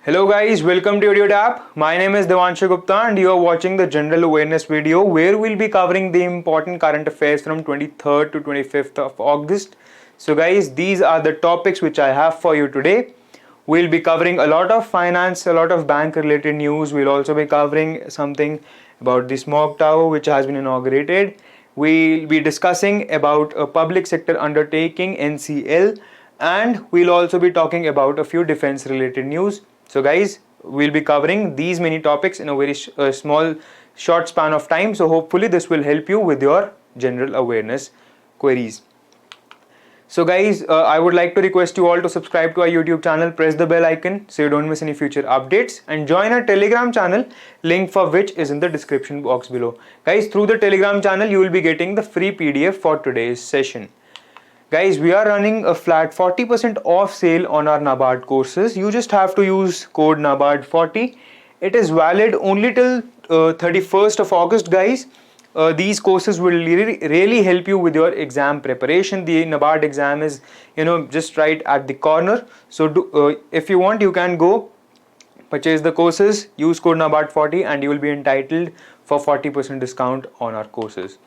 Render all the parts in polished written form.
Hello guys, welcome to AudioTap. My name is Devanshu Gupta and you are watching the general awareness video where we'll be covering the important current affairs from 23rd to 25th of August. So guys, these are the topics which I have for you today. We'll be covering a lot of finance, a lot of bank related news. We'll also be covering something about the smog tower which has been inaugurated. We'll be discussing about a public sector undertaking NCL, and we'll also be talking about a few defense related news. So guys, we'll be covering these many topics in a very small short span of time. So hopefully this will help you with your general awareness queries. So guys, I would like to request you all to subscribe to our YouTube channel, press the bell icon so you don't miss any future updates, and join our Telegram channel, link for which is in the description box below. Guys, through the Telegram channel you will be getting the free PDF for today's session. Guys, we are running a flat 40% off sale on our NABARD courses. You just have to use code NABARD40. It is valid only till 31st of August, guys. These courses will really help you with your exam preparation. The NABARD exam is, just right at the corner. So if you want, you can go purchase the courses, use code NABARD40 and you will be entitled for 40% discount on our courses.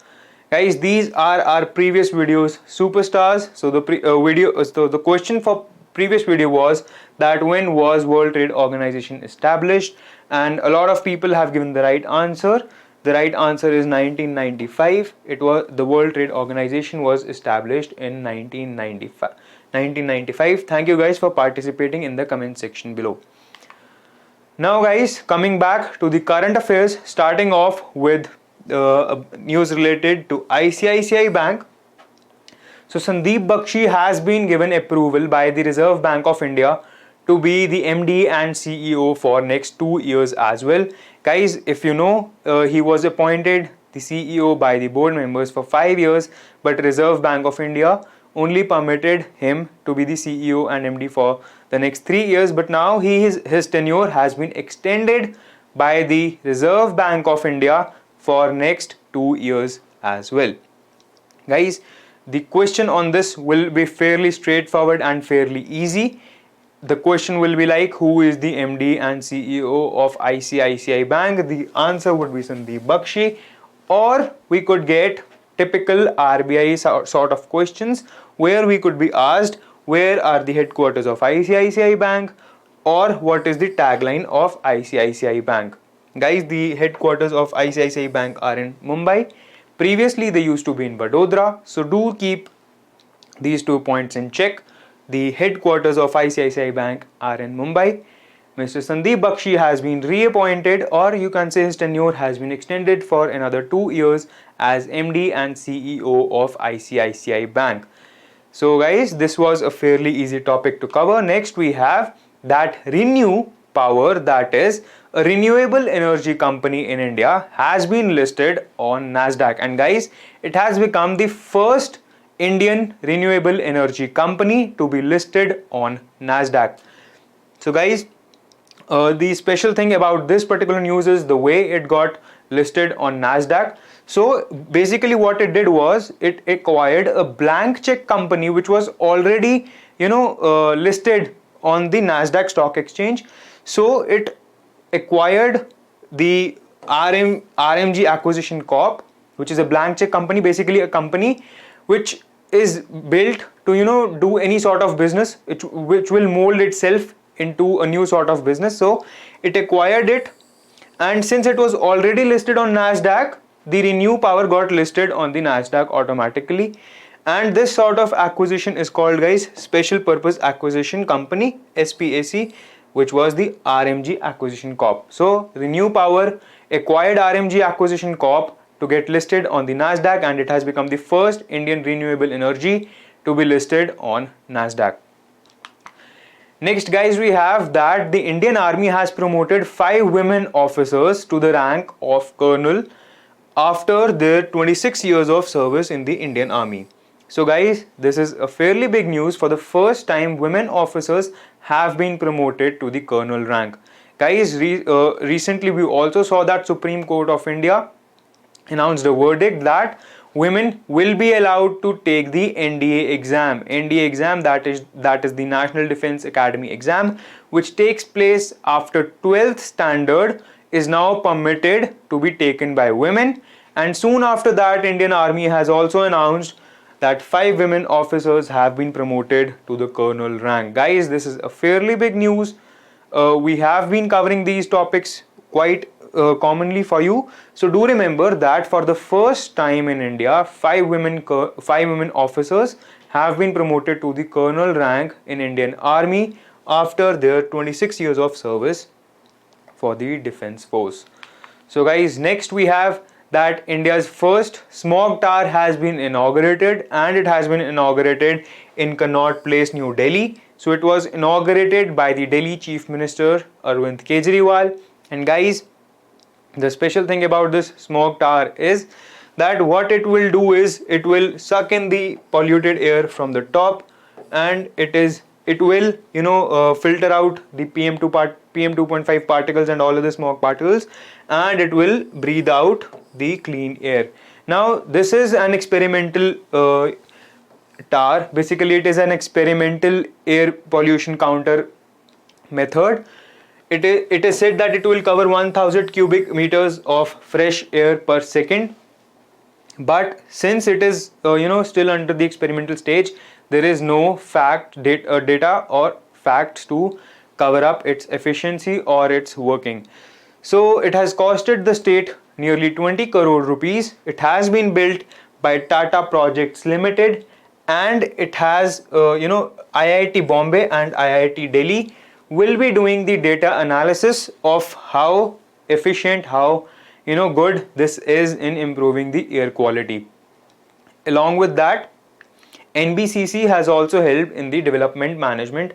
Guys, these are our previous videos superstars. So the question for previous video was that when was World Trade Organization established, and a lot of people have given the right answer. The right answer is 1995. The World Trade Organization was established in 1995. Thank you guys for participating in the comment section below. Now guys, coming back to the current affairs, starting off with news related to ICICI Bank. So Sandeep Bakshi has been given approval by the Reserve Bank of India to be the MD and CEO for next 2 years as well. Guys, if you know, he was appointed the CEO by the board members for 5 years, but Reserve Bank of India only permitted him to be the CEO and MD for the next 3 years, but now his tenure has been extended by the Reserve Bank of India for next 2 years as well. Guys, the question on this will be fairly straightforward and fairly easy. The question will be like, who is the MD and CEO of ICICI Bank? The answer would be Sandeep Bakshi, or we could get typical RBI sort of questions where we could be asked, where are the headquarters of ICICI Bank, or what is the tagline of ICICI Bank? Guys, the headquarters of ICICI Bank are in Mumbai. Previously, they used to be in Vadodara. So do keep these 2 points in check. The headquarters of ICICI Bank are in Mumbai. Mr. Sandeep Bakshi has been reappointed, or you can say his tenure has been extended for another 2 years as MD and CEO of ICICI Bank. So guys, this was a fairly easy topic to cover. Next, we have that ReNew Power, that is a renewable energy company in India, has been listed on Nasdaq, and guys, it has become the first Indian renewable energy company to be listed on Nasdaq. So guys, the special thing about this particular news is the way it got listed on Nasdaq. So basically what it did was it acquired a blank check company which was already listed on the Nasdaq stock exchange. So it acquired the RMG Acquisition Corp, which is a blank check company, basically a company which is built to do any sort of business which will mold itself into a new sort of business. So it acquired it, and since it was already listed on Nasdaq, the ReNew Power got listed on the Nasdaq automatically. And this sort of acquisition is called, guys, Special Purpose Acquisition Company, SPAC, which was the RMG Acquisition Corp. So ReNew Power acquired RMG Acquisition Corp to get listed on the Nasdaq, and it has become the first Indian renewable energy to be listed on Nasdaq. Next, guys, we have that the Indian Army has promoted 5 women officers to the rank of colonel after their 26 years of service in the Indian Army. So guys, this is a fairly big news. For the first time, women officers have been promoted to the colonel rank. Guys, recently we also saw that Supreme Court of India announced a verdict that women will be allowed to take the NDA exam. NDA exam, that is the National Defence Academy exam, which takes place after 12th standard, is now permitted to be taken by women. And soon after that, Indian Army has also announced that 5 women officers have been promoted to the colonel rank. Guys, this is a fairly big news. We have been covering these topics quite commonly for you. So do remember that for the first time in India, 5 women officers have been promoted to the colonel rank in Indian Army after their 26 years of service for the defense force. So guys, next we have that India's first smog tower has been inaugurated, and it has been inaugurated in Connaught Place, New Delhi. So it was inaugurated by the Delhi Chief Minister Arvind Kejriwal. And guys, the special thing about this smog tower is that what it will do is it will suck in the polluted air from the top, and it will filter out the PM2.5 particles and all of the smog particles, and it will breathe out the clean air. Now this is an experimental tower. Basically it is an experimental air pollution counter method. It is said that it will cover 1000 cubic meters of fresh air per second, but since it is still under the experimental stage, there is no data or facts to cover up its efficiency or its working. So it has costed the state nearly 20 crore rupees. It has been built by Tata Projects Limited, and it has IIT Bombay and IIT Delhi will be doing the data analysis of how efficient, how good this is in improving the air quality. Along with that, NBCC has also helped in the development management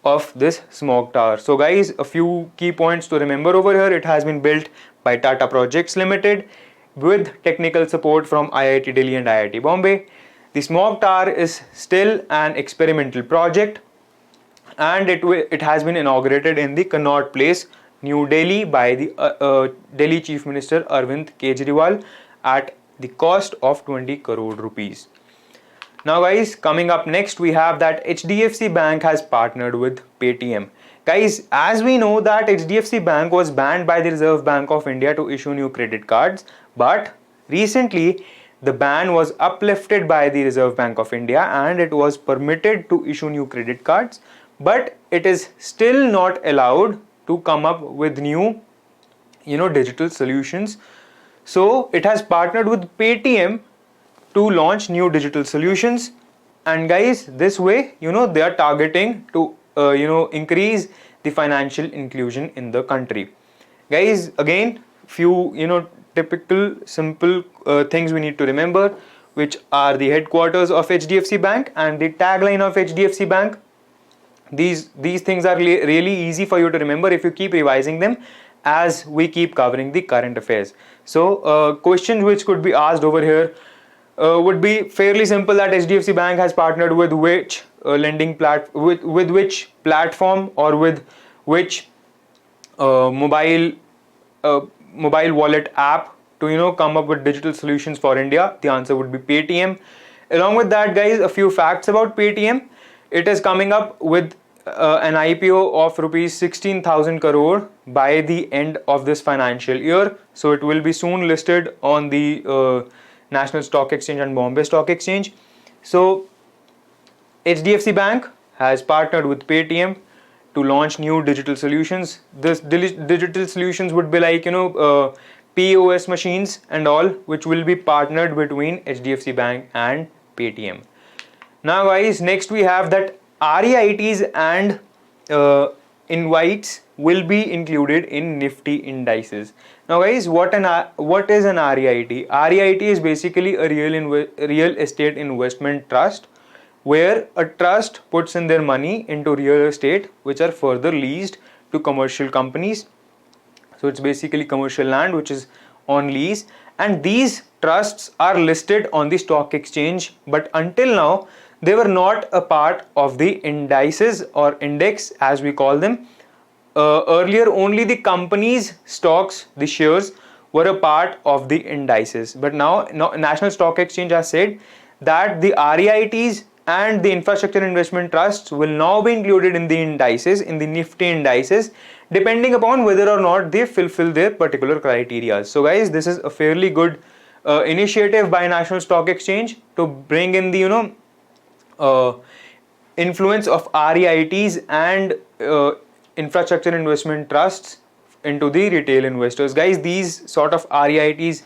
of this smog tower. So guys, a few key points to remember over here. It has been built by Tata Projects Limited with technical support from IIT Delhi and IIT Bombay. The smog tower is still an experimental project, and it has been inaugurated in the Connaught Place, New Delhi by the Delhi Chief Minister Arvind Kejriwal at the cost of 20 crore rupees. Now guys, coming up next we have that HDFC Bank has partnered with Paytm. Guys, as we know that HDFC Bank was banned by the Reserve Bank of India to issue new credit cards, but recently the ban was uplifted by the Reserve Bank of India and it was permitted to issue new credit cards, but it is still not allowed to come up with new digital solutions. So it has partnered with Paytm to launch new digital solutions, and guys, this way they are targeting to increase the financial inclusion in the country. Guys, again, few typical simple things we need to remember, which are the headquarters of HDFC Bank and the tagline of HDFC Bank. These things are really easy for you to remember if you keep revising them as we keep covering the current affairs. So questions which could be asked over here would be fairly simple, that HDFC Bank has partnered with which with which platform or with which mobile wallet app to come up with digital solutions for India. The answer would be Paytm. Along with that, guys, a few facts about Paytm. It is coming up with an IPO of rupees 16,000 crore by the end of this financial year. So it will be soon listed on the National Stock Exchange and Bombay Stock Exchange. So HDFC Bank has partnered with Paytm to launch new digital solutions. This digital solutions would be like POS machines and all, which will be partnered between HDFC Bank and Paytm. Now guys, next we have that REITs and invites will be included in Nifty indices. Now guys, what is an REIT? REIT is basically a real estate investment trust, where a trust puts in their money into real estate which are further leased to commercial companies. So it's basically commercial land which is on lease, and these trusts are listed on the stock exchange, but until now they were not a part of the indices or index as we call them. Earlier only the company's stocks, the shares, were a part of the indices. But now National Stock Exchange has said that the REITs and the infrastructure investment trusts will now be included in the indices, in the Nifty indices, depending upon whether or not they fulfill their particular criteria. So guys, this is a fairly good initiative by National Stock Exchange to bring in the influence of REITs and infrastructure investment trusts into the retail investors. Guys, these sort of REITs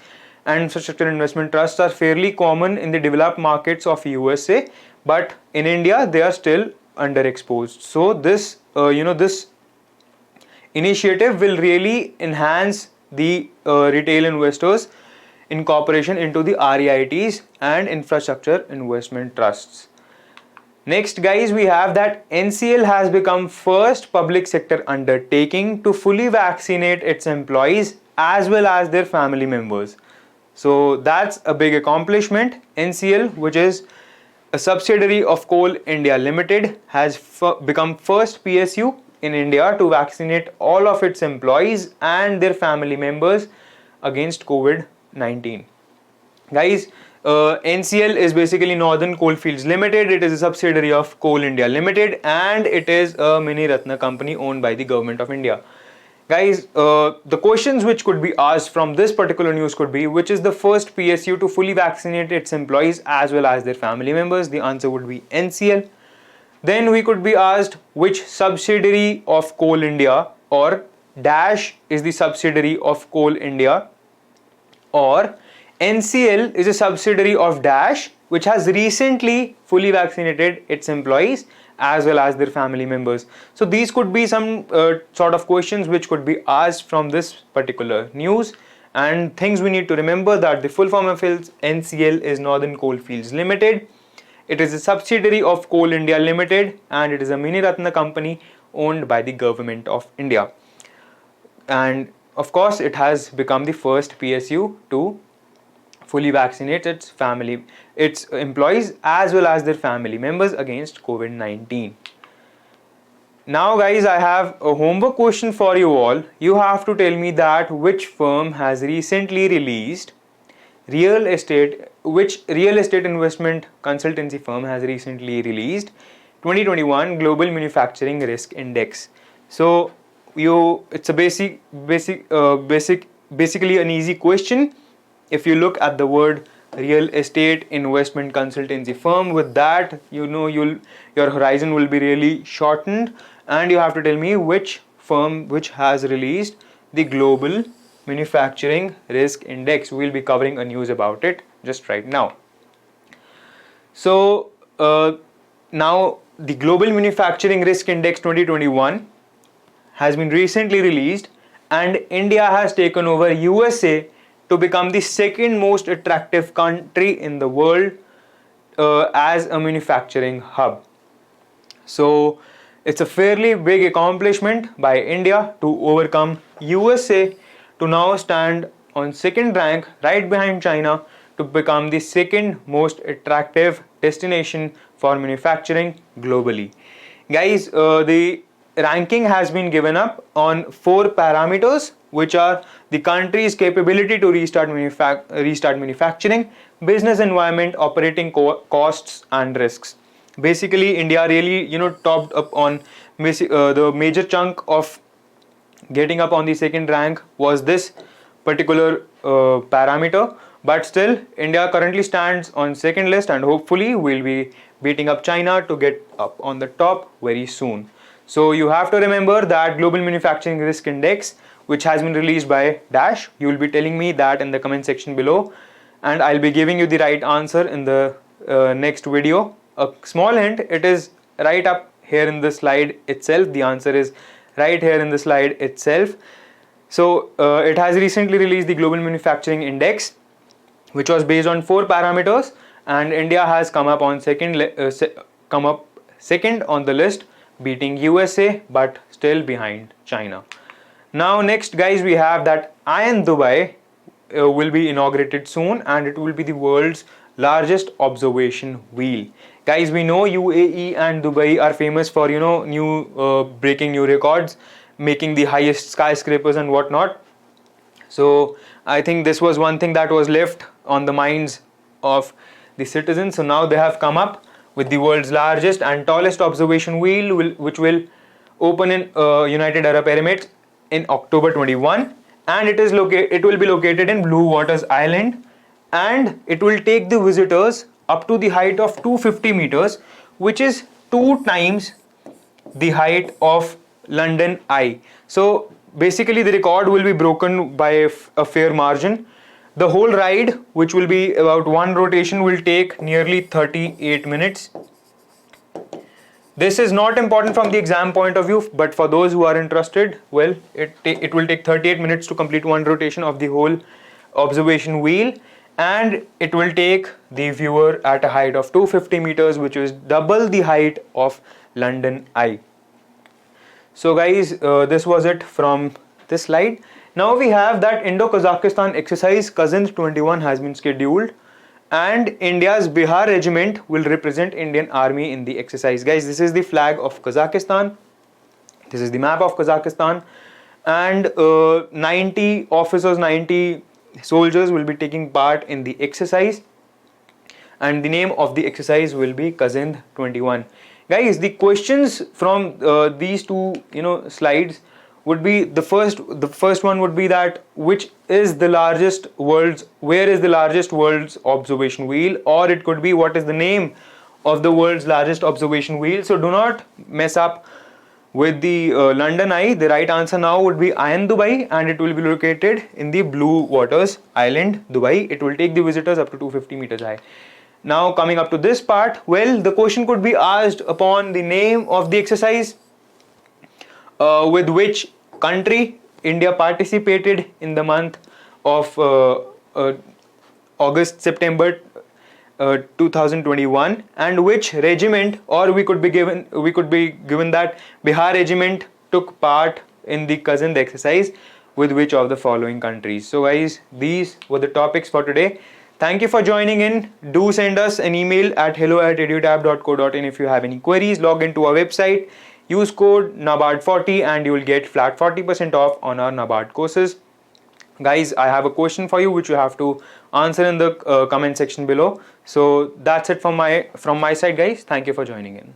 and infrastructure investment trusts are fairly common in the developed markets of USA, but in India they are still underexposed. So this this initiative will really enhance the retail investors incorporation into the REITs and infrastructure investment trusts. Next guys, we have that NCL has become first public sector undertaking to fully vaccinate its employees as well as their family members. So that's a big accomplishment. NCL, which is a subsidiary of Coal India Limited, has become first PSU in India to vaccinate all of its employees and their family members against COVID-19. Guys, NCL is basically Northern Coalfields Limited. It is a subsidiary of Coal India Limited and it is a mini Ratna company owned by the government of India. Guys, the questions which could be asked from this particular news could be, which is the first PSU to fully vaccinate its employees as well as their family members? The answer would be NCL. Then we could be asked which subsidiary of Coal India, or Dash is the subsidiary of Coal India, or NCL is a subsidiary of Dash which has recently fully vaccinated its employees as well as their family members. So these could be some sort of questions which could be asked from this particular news, and things we need to remember that the full form of NCL is Northern Coalfields Limited. It is a subsidiary of Coal India Limited and it is a mini Ratna company owned by the government of India. And of course, it has become the first PSU to fully vaccinate its employees as well as their family members against COVID-19. Now guys, I have a homework question for you all. You have to tell me that which firm has recently released which real estate investment consultancy firm has recently released 2021 Global Manufacturing Risk Index. So it's a basically an easy question. If you look at the word real estate investment consultancy firm, with that your horizon will be really shortened, and you have to tell me which firm which has released the Global Manufacturing Risk Index. We will be covering a news about it just right now. So now the Global Manufacturing Risk Index 2021 has been recently released, and India has taken over USA to become the second most attractive country in the world as a manufacturing hub. So it's a fairly big accomplishment by India to overcome USA to now stand on second rank right behind China to become the second most attractive destination for manufacturing globally. Guys, the ranking has been given up on 4 parameters, which are the country's capability to restart manufacturing, business environment, operating costs and risks. Basically, India really topped up on the major chunk of getting up on the second rank was this particular parameter, but still India currently stands on second list, and hopefully we'll be beating up China to get up on the top very soon. So you have to remember that Global Manufacturing Risk Index, which has been released by Dash. You will be telling me that in the comment section below, and I'll be giving you the right answer in the next video. A small hint, it is right up here in the slide itself. The answer is right here in the slide itself. So it has recently released the Global Manufacturing Index, which was based on 4 parameters, and India has come up second on the list, beating USA but still behind China. Now next guys, we have that ION Dubai will be inaugurated soon, and it will be the world's largest observation wheel. Guys, we know UAE and Dubai are famous for breaking new records, making the highest skyscrapers and whatnot. So I think this was one thing that was left on the minds of the citizens. So now they have come up with the world's largest and tallest observation wheel, which will open in United Arab Emirates in October 21, and it will be located in Blue Waters Island, and it will take the visitors up to the height of 250 meters, which is 2 times the height of London Eye. So basically the record will be broken by a fair margin. The whole ride, which will be about one rotation, will take nearly 38 minutes. This is not important from the exam point of view, but for those who are interested, well, it will take 38 minutes to complete one rotation of the whole observation wheel, and it will take the viewer at a height of 250 meters, which is double the height of London Eye. So guys, this was it from this slide. Now we have that Indo-Kazakhstan exercise Cousins 21 has been scheduled, and India's Bihar regiment will represent Indian Army in the exercise. Guys, this is the flag of Kazakhstan. This is the map of Kazakhstan, and 90 officers, 90 soldiers will be taking part in the exercise, and the name of the exercise will be Cousins 21. Guys, the questions from these two slides would be the first one would be that where is the largest world's observation wheel, or it could be what is the name of the world's largest observation wheel. So do not mess up with the London Eye. The right answer now would be Iron Dubai, and it will be located in the Blue Waters Island, Dubai. It will take the visitors up to 250 meters high. Now coming up to this part, well, the question could be asked upon the name of the exercise, with which country India participated in the month of September 2021, and which regiment, or we could be given that Bihar regiment took part in the Cousins exercise with which of the following countries. So guys, these were the topics for today. Thank you for joining in. Do send us an email at hello@edutab.co.in if you have any queries. Log into our website, use code NABARD40, and you will get flat 40% off on our NABARD courses. Guys, I have a question for you which you have to answer in the comment section below. So that's it from my side, guys. Thank you for joining in.